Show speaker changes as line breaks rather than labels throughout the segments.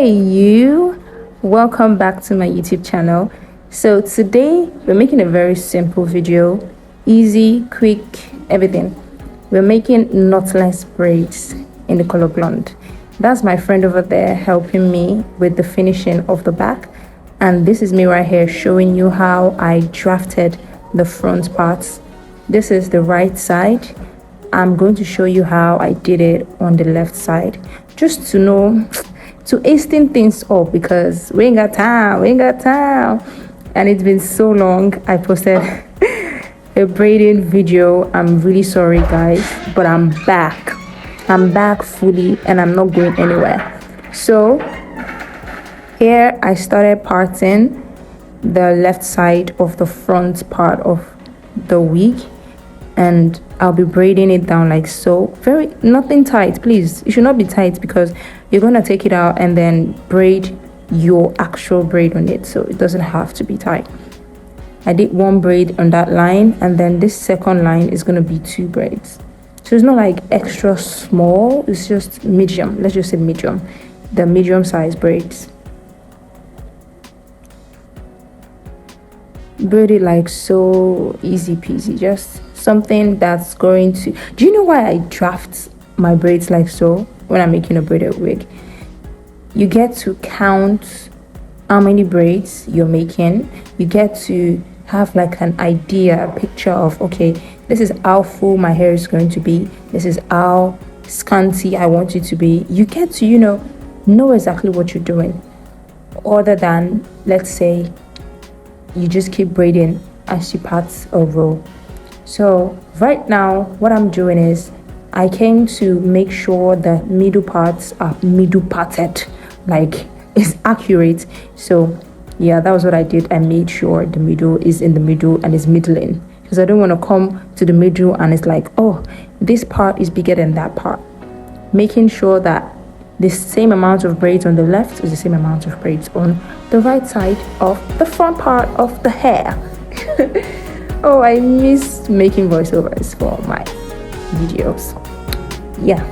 Hey you, welcome back to my YouTube channel. So today we're making a very simple video, easy, quick, everything. We're making knotless braids in the color blonde. That's my friend over there helping me with the finishing of the back, and this is me right here showing you how I drafted the front parts. This is the right side. I'm going to show you how I did it on the left side, just to know, to hasten things up, because we ain't got time, and it's been so long. I posted a braiding video. I'm really sorry guys, but I'm back fully and I'm not going anywhere. So here I started parting the left side of the front part of the wig, and I'll be braiding it down like so. Nothing tight, please. It should not be tight because you're gonna take it out and then braid your actual braid on it, so it doesn't have to be tight. I did one braid on that line, and then this second line is gonna be 2 braids. So it's not like extra small, it's just medium. Let's just say medium, the medium size braids. Braid it like so, easy peasy, just something that's going to... Do you know why I draft my braids like so when I'm making a braided wig? You get to count how many braids you're making. You get to have like an idea, a picture of, okay, this is how full my hair is going to be, this is how scanty I want it to be. You get to, know exactly what you're doing, other than, let's say, you just keep braiding as you part a row. So right now what I'm doing is I came to make sure the middle parts are middle parted, like it's accurate. So yeah, that was what I did. I made sure the middle is in the middle and is middling, because I don't want to come to the middle and it's like, oh, this part is bigger than that part. Making sure that the same amount of braids on the left is the same amount of braids on the right side of the front part of the hair. Oh, I miss making voiceovers for my videos. Yeah.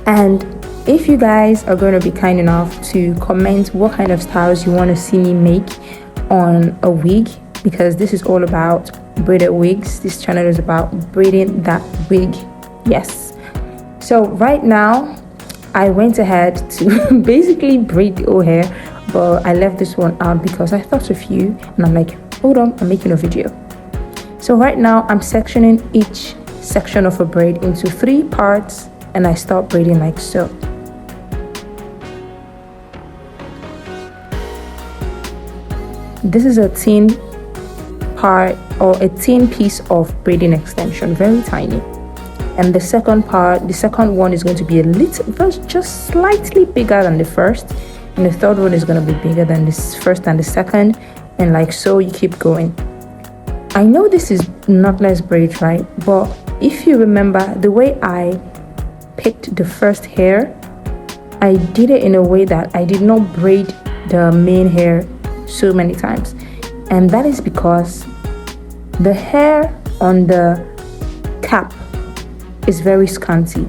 And if you guys are going to be kind enough to comment what kind of styles you want to see me make on a wig, because this is all about braided wigs. This channel is about braiding that wig. Yes. So right now I went ahead to basically braid the whole hair, but I left this one out because I thought of you and I'm like, hold on, I'm making a video. So right now I'm sectioning each section of a braid into 3 parts, and I start braiding like so. This is a thin part, or a thin piece of braiding extension, very tiny. And the second one is going to be a little, just slightly bigger than the first, and the third one is going to be bigger than this first and the second, and like so you keep going. I know this is knotless braids, right? But if you remember the way I picked the first hair, I did it in a way that I did not braid the main hair so many times, and that is because the hair on the cap is very scanty.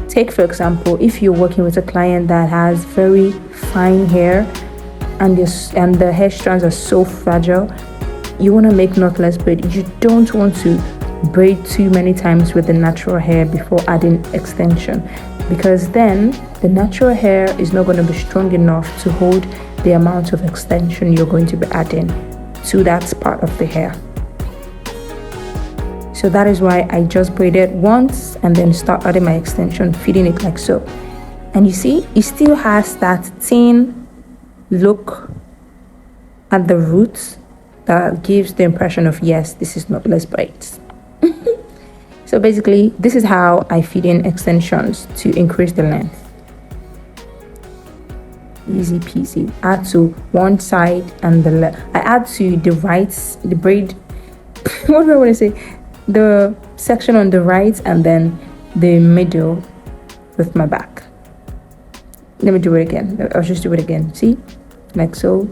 Take for example, if you're working with a client that has very fine hair and the hair strands are so fragile, you want to make knotless braid. You don't want to braid too many times with the natural hair before adding extension, because then the natural hair is not going to be strong enough to hold the amount of extension you're going to be adding to that part of the hair. So that is why I just braided once and then start adding my extension, feeding it like so. And you see, it still has that thin look at the roots that gives the impression of, yes, this is knotless braids. So basically this is how I feed in extensions to increase the length. Easy peasy. Add to one side and the left. I add to the right, the braid what do I want to say, the section on the right, and then the middle with my back. Let me do it again. I'll just do it again. See, like so.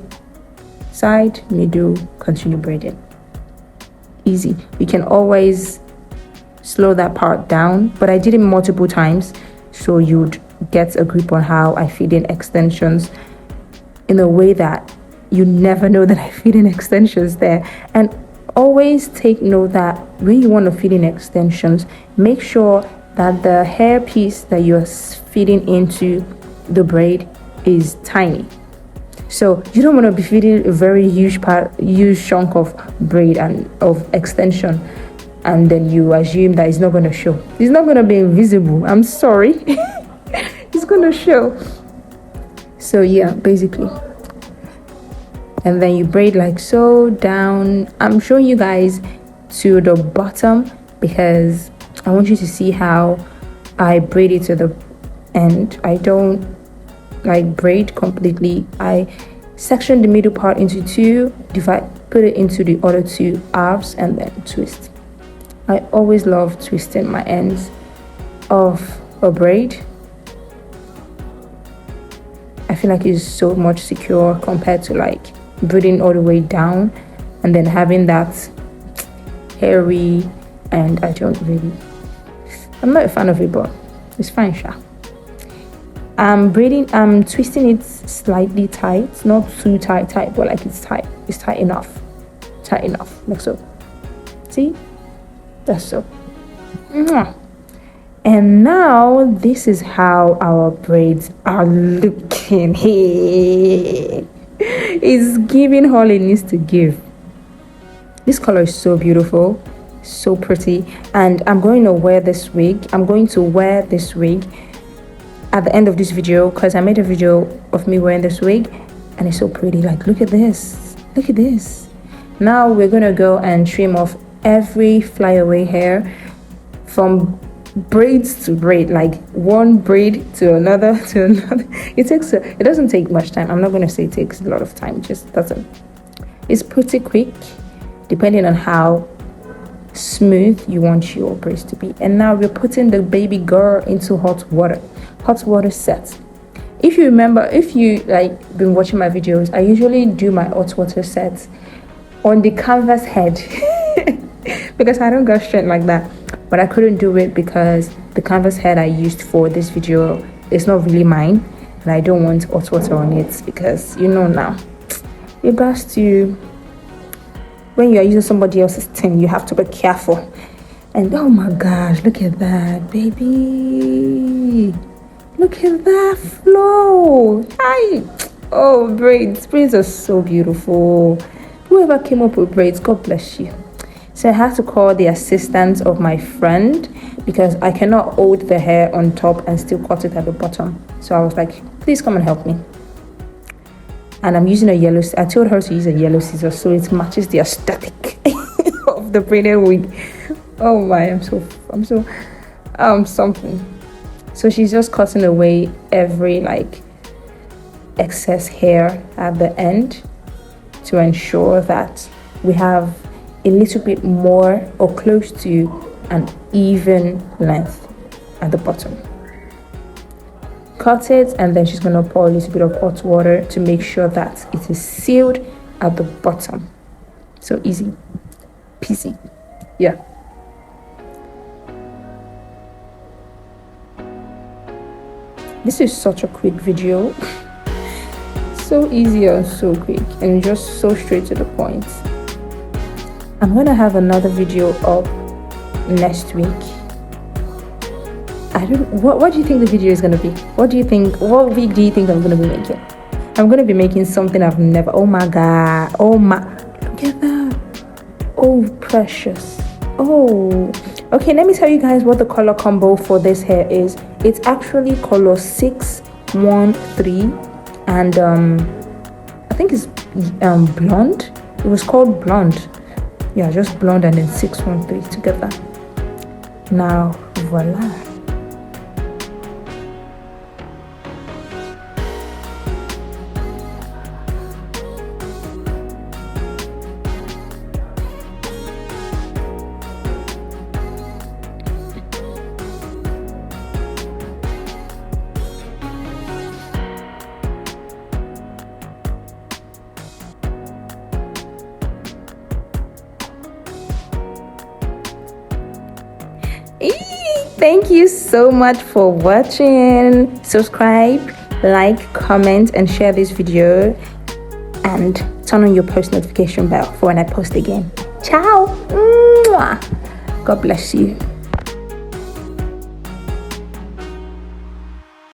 Side, middle, continue braiding. Easy. You can always slow that part down, but I did it multiple times, so you'd get a grip on how I feed in extensions in a way that you never know that I feed in extensions there. And always take note that when you want to feed in extensions, make sure that the hair piece that you're feeding into the braid is tiny. So you don't want to be feeding a very huge chunk of braid and of extension, and then you assume that it's not going to show. It's not going to be invisible. I'm sorry. It's going to show. So yeah, basically. And then you braid like so down. I'm showing you guys to the bottom because I want you to see how I braid it to the end. I don't like braid completely. I section the middle part into two, put it into the other two halves, and then twist. I always love twisting my ends of a braid. I feel like it's so much secure compared to like braiding all the way down and then having that hairy, and I'm not a fan of it, but it's fine, sha. I'm twisting it slightly tight, not too tight, but like it's tight enough, like so. See, that's so. And now this is how our braids are looking. Hey, it's giving all it needs to give. This color is so beautiful, so pretty, and I'm going to wear this wig. At the end of this video because I made a video of me wearing this wig and it's so pretty. Like, look at this. Now we're gonna go and trim off every flyaway hair from braids to braid, like one braid to another. It doesn't take much time. I'm not gonna say it takes a lot of time, just doesn't. It's pretty quick depending on how smooth you want your braids to be. And now we're putting the baby girl into hot water set. If you remember, if you like been watching my videos, I usually do my hot water sets on the canvas head because I don't got strength like that, but I couldn't do it because the canvas head I used for this video is not really mine, and I don't want hot water on it because now you got to, when you are using somebody else's thing, you have to be careful. And oh my gosh, look at that, baby. Look at that flow. Braids are so beautiful. Whoever came up with braids, God bless you. So I had to call the assistant of my friend because I cannot hold the hair on top and still cut it at the bottom. So I was like, please come and help me. And I'm using I told her to use a yellow scissor so it matches the aesthetic of the braided wig. Oh my, I'm something. So she's just cutting away every like excess hair at the end to ensure that we have a little bit more or close to an even length at the bottom. Cut it, and then she's going to pour a little bit of hot water to make sure that it is sealed at the bottom. So easy peasy. Yeah. This is such a quick video. So easy and so quick and just so straight to the point. I'm gonna have another video up next week. What do you think the video is gonna be? What week do you think I'm gonna be making? I'm gonna be making something I've never. Oh my god. Look at that. Oh, precious. Oh, okay, let me tell you guys what the color combo for this hair is. It's actually color 613, and I think it's blonde. It was called blonde. Yeah, just blonde and then 613 together. Now voila. Thank you so much for watching. Subscribe, like, comment, and share this video, and turn on your post notification bell for when I post again. Ciao. Mwah. God bless you.